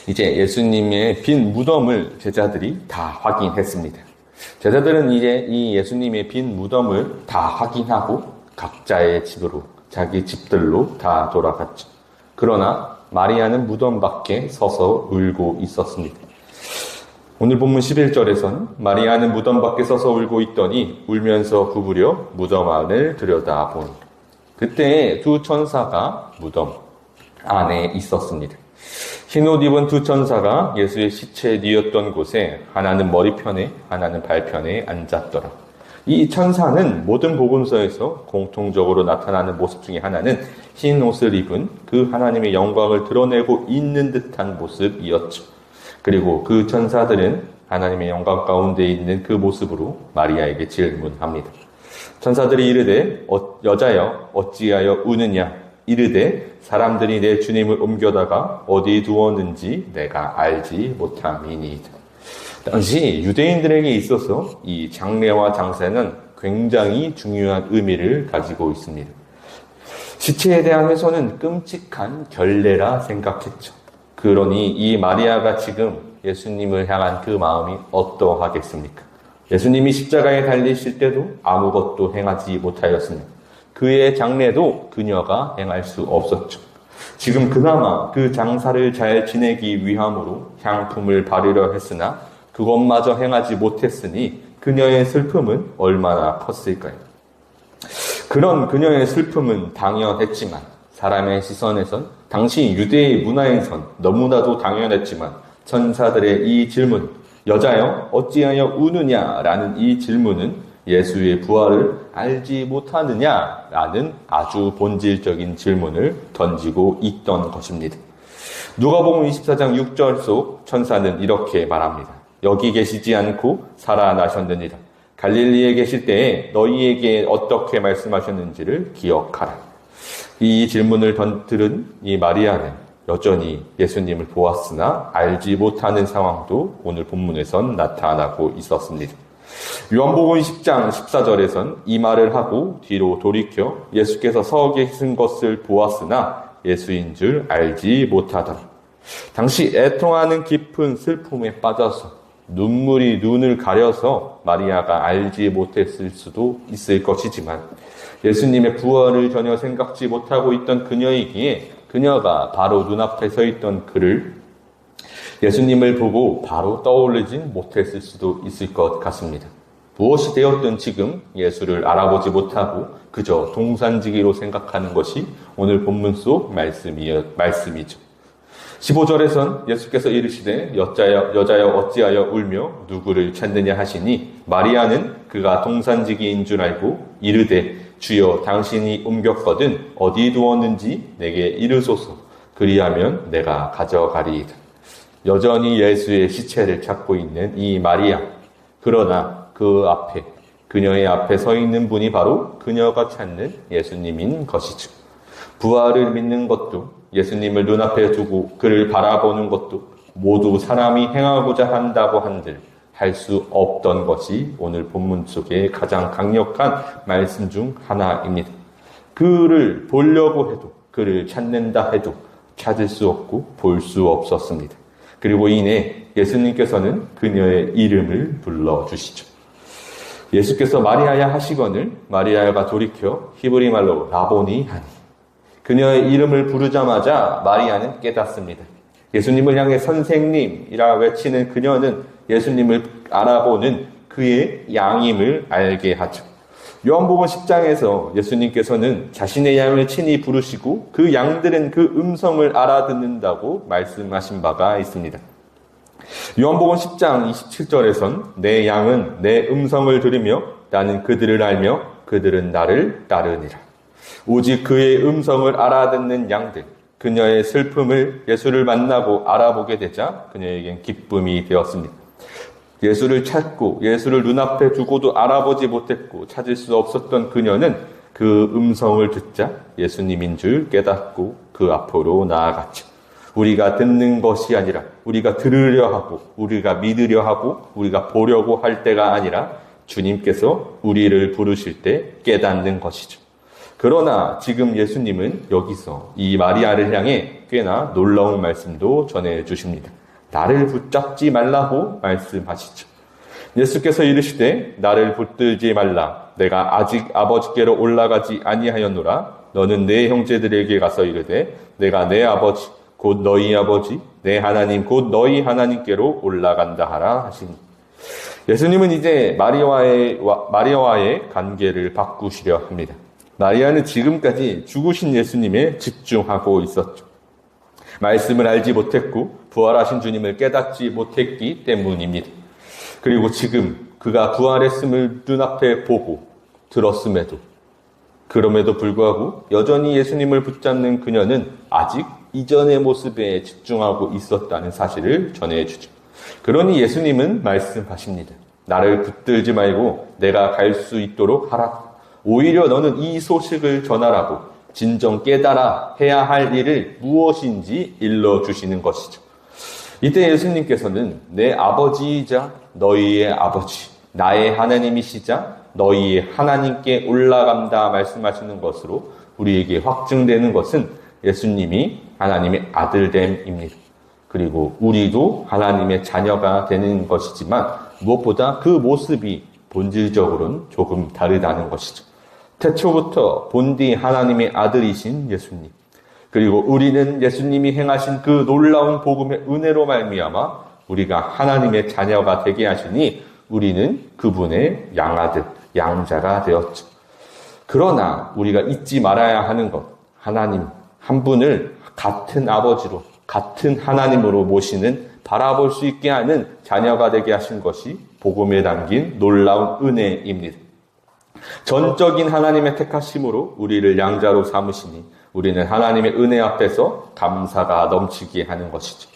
이제 예수님의 빈 무덤을 제자들이 다 확인했습니다. 제자들은 이제 이 예수님의 빈 무덤을 다 확인하고 각자의 집으로, 자기 집들로 다 돌아갔죠. 그러나 마리아는 무덤 밖에 서서 울고 있었습니다. 오늘 본문 11절에서는 마리아는 무덤 밖에 서서 울고 있더니 울면서 구부려 무덤 안을 들여다보니 그때 두 천사가 무덤 안에 있었습니다. 흰옷 입은 두 천사가 예수의 시체에 뉘었던 곳에 하나는 머리편에 하나는 발편에 앉았더라. 이 천사는 모든 복음서에서 공통적으로 나타나는 모습 중에 하나는 흰 옷을 입은 그 하나님의 영광을 드러내고 있는 듯한 모습이었죠. 그리고 그 천사들은 하나님의 영광 가운데 있는 그 모습으로 마리아에게 질문합니다. 천사들이 이르되 여자여 어찌하여 우느냐 이르되 사람들이 내 주님을 옮겨다가 어디 두었는지 내가 알지 못함이니이다. 당시 유대인들에게 있어서 이 장례와 장사는 굉장히 중요한 의미를 가지고 있습니다. 시체에 대한 훼손은 끔찍한 결례라 생각했죠. 그러니 이 마리아가 지금 예수님을 향한 그 마음이 어떠하겠습니까? 예수님이 십자가에 달리실 때도 아무것도 행하지 못하였으며 그의 장례도 그녀가 행할 수 없었죠. 지금 그나마 그 장사를 잘 지내기 위함으로 향품을 바르려 했으나 그것마저 행하지 못했으니 그녀의 슬픔은 얼마나 컸을까요? 그런 그녀의 슬픔은 당연했지만 사람의 시선에선 당시 유대의 문화에선 너무나도 당연했지만 천사들의 이 질문, 여자여 어찌하여 우느냐라는 이 질문은 예수의 부활을 알지 못하느냐라는 아주 본질적인 질문을 던지고 있던 것입니다. 누가복음 24장 6절 속 천사는 이렇게 말합니다. 여기 계시지 않고 살아나셨느니라. 갈릴리에 계실 때에 너희에게 어떻게 말씀하셨는지를 기억하라. 이 질문을 들은 이 마리아는 여전히 예수님을 보았으나 알지 못하는 상황도 오늘 본문에선 나타나고 있었습니다. 요한복음 10장 14절에선 이 말을 하고 뒤로 돌이켜 예수께서 서 계신 것을 보았으나 예수인 줄 알지 못하더라. 당시 애통하는 깊은 슬픔에 빠져서 눈물이 눈을 가려서 마리아가 알지 못했을 수도 있을 것이지만 예수님의 부활을 전혀 생각지 못하고 있던 그녀이기에 그녀가 바로 눈앞에 서 있던 그를 예수님을 보고 바로 떠올리진 못했을 수도 있을 것 같습니다. 무엇이 되었든 지금 예수를 알아보지 못하고 그저 동산지기로 생각하는 것이 오늘 본문 속 말씀이죠. 15절에선 예수께서 이르시되 여자여 어찌하여 울며 누구를 찾느냐 하시니 마리아는 그가 동산지기인 줄 알고 이르되 주여 당신이 옮겼거든 어디 두었는지 내게 이르소서 그리하면 내가 가져가리이다. 여전히 예수의 시체를 찾고 있는 이 마리아. 그러나 그 앞에 그녀의 앞에 서 있는 분이 바로 그녀가 찾는 예수님인 것이죠. 부활을 믿는 것도 예수님을 눈앞에 두고 그를 바라보는 것도 모두 사람이 행하고자 한다고 한들 할 수 없던 것이 오늘 본문 속의 가장 강력한 말씀 중 하나입니다. 그를 보려고 해도 그를 찾는다 해도 찾을 수 없고 볼 수 없었습니다. 그리고 이내 예수님께서는 그녀의 이름을 불러주시죠. 예수께서 마리아야 하시거늘 마리아가 돌이켜 히브리 말로 라보니 하니 그녀의 이름을 부르자마자 마리아는 깨닫습니다. 예수님을 향해 선생님이라 외치는 그녀는 예수님을 알아보는 그의 양임을 알게 하죠. 요한복음 10장에서 예수님께서는 자신의 양을 친히 부르시고 그 양들은 그 음성을 알아듣는다고 말씀하신 바가 있습니다. 요한복음 10장 27절에선 내 양은 내 음성을 들으며 나는 그들을 알며 그들은 나를 따르니라. 오직 그의 음성을 알아듣는 양들, 그녀의 슬픔을 예수를 만나고 알아보게 되자 그녀에겐 기쁨이 되었습니다. 예수를 찾고 예수를 눈앞에 두고도 알아보지 못했고 찾을 수 없었던 그녀는 그 음성을 듣자 예수님인 줄 깨닫고 그 앞으로 나아갔죠. 우리가 듣는 것이 아니라 우리가 들으려 하고 우리가 믿으려 하고 우리가 보려고 할 때가 아니라 주님께서 우리를 부르실 때 깨닫는 것이죠. 그러나 지금 예수님은 여기서 이 마리아를 향해 꽤나 놀라운 말씀도 전해주십니다. 나를 붙잡지 말라고 말씀하시죠. 예수께서 이르시되 나를 붙들지 말라. 내가 아직 아버지께로 올라가지 아니하였노라. 너는 내 형제들에게 가서 이르되 내가 내 아버지 곧 너희 아버지 내 하나님 곧 너희 하나님께로 올라간다 하라 하시니. 예수님은 이제 마리아와의 관계를 바꾸시려 합니다. 마리아는 지금까지 죽으신 예수님에 집중하고 있었죠. 말씀을 알지 못했고 부활하신 주님을 깨닫지 못했기 때문입니다. 그리고 지금 그가 부활했음을 눈앞에 보고 들었음에도 그럼에도 불구하고 여전히 예수님을 붙잡는 그녀는 아직 이전의 모습에 집중하고 있었다는 사실을 전해주죠. 그러니 예수님은 말씀하십니다. 나를 붙들지 말고 내가 갈 수 있도록 하라. 오히려 너는 이 소식을 전하라고 진정 깨달아 해야 할 일을 무엇인지 일러주시는 것이죠. 이때 예수님께서는 내 아버지이자 너희의 아버지, 나의 하나님이시자 너희의 하나님께 올라간다 말씀하시는 것으로 우리에게 확증되는 것은 예수님이 하나님의 아들됨입니다. 그리고 우리도 하나님의 자녀가 되는 것이지만 무엇보다 그 모습이 본질적으로는 조금 다르다는 것이죠. 태초부터 본디 하나님의 아들이신 예수님, 그리고 우리는 예수님이 행하신 그 놀라운 복음의 은혜로 말미암아 우리가 하나님의 자녀가 되게 하시니 우리는 그분의 양아들, 양자가 되었죠. 그러나 우리가 잊지 말아야 하는 것, 하나님 한 분을 같은 아버지로, 같은 하나님으로 모시는, 바라볼 수 있게 하는 자녀가 되게 하신 것이 복음에 담긴 놀라운 은혜입니다. 전적인 하나님의 택하심으로 우리를 양자로 삼으시니 우리는 하나님의 은혜 앞에서 감사가 넘치게 하는 것이죠.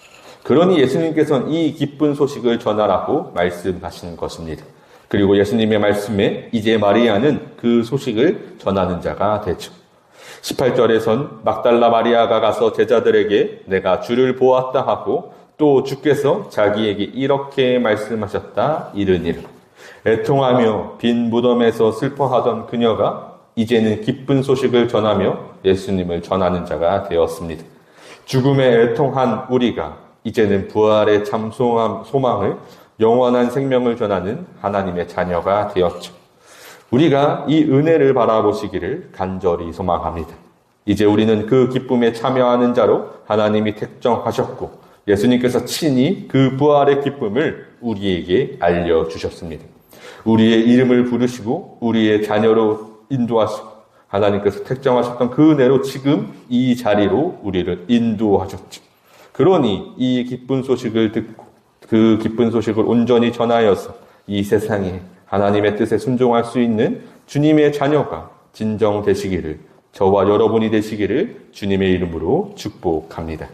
그러니 예수님께서는 이 기쁜 소식을 전하라고 말씀하신 것입니다. 그리고 예수님의 말씀에 이제 마리아는 그 소식을 전하는 자가 되죠. 18절에선 막달라 마리아가 가서 제자들에게 내가 주를 보았다 하고 또 주께서 자기에게 이렇게 말씀하셨다 이르니라. 애통하며 빈 무덤에서 슬퍼하던 그녀가 이제는 기쁜 소식을 전하며 예수님을 전하는 자가 되었습니다. 죽음에 애통한 우리가 이제는 부활의 참 소망을, 영원한 생명을 전하는 하나님의 자녀가 되었죠. 우리가 이 은혜를 바라보시기를 간절히 소망합니다. 이제 우리는 그 기쁨에 참여하는 자로 하나님이 택정하셨고 예수님께서 친히 그 부활의 기쁨을 우리에게 알려주셨습니다. 우리의 이름을 부르시고 우리의 자녀로 인도하시고 하나님께서 택정하셨던 그 은혜로 지금 이 자리로 우리를 인도하셨죠. 그러니 이 기쁜 소식을 듣고 그 기쁜 소식을 온전히 전하여서 이 세상에 하나님의 뜻에 순종할 수 있는 주님의 자녀가 진정되시기를, 저와 여러분이 되시기를 주님의 이름으로 축복합니다.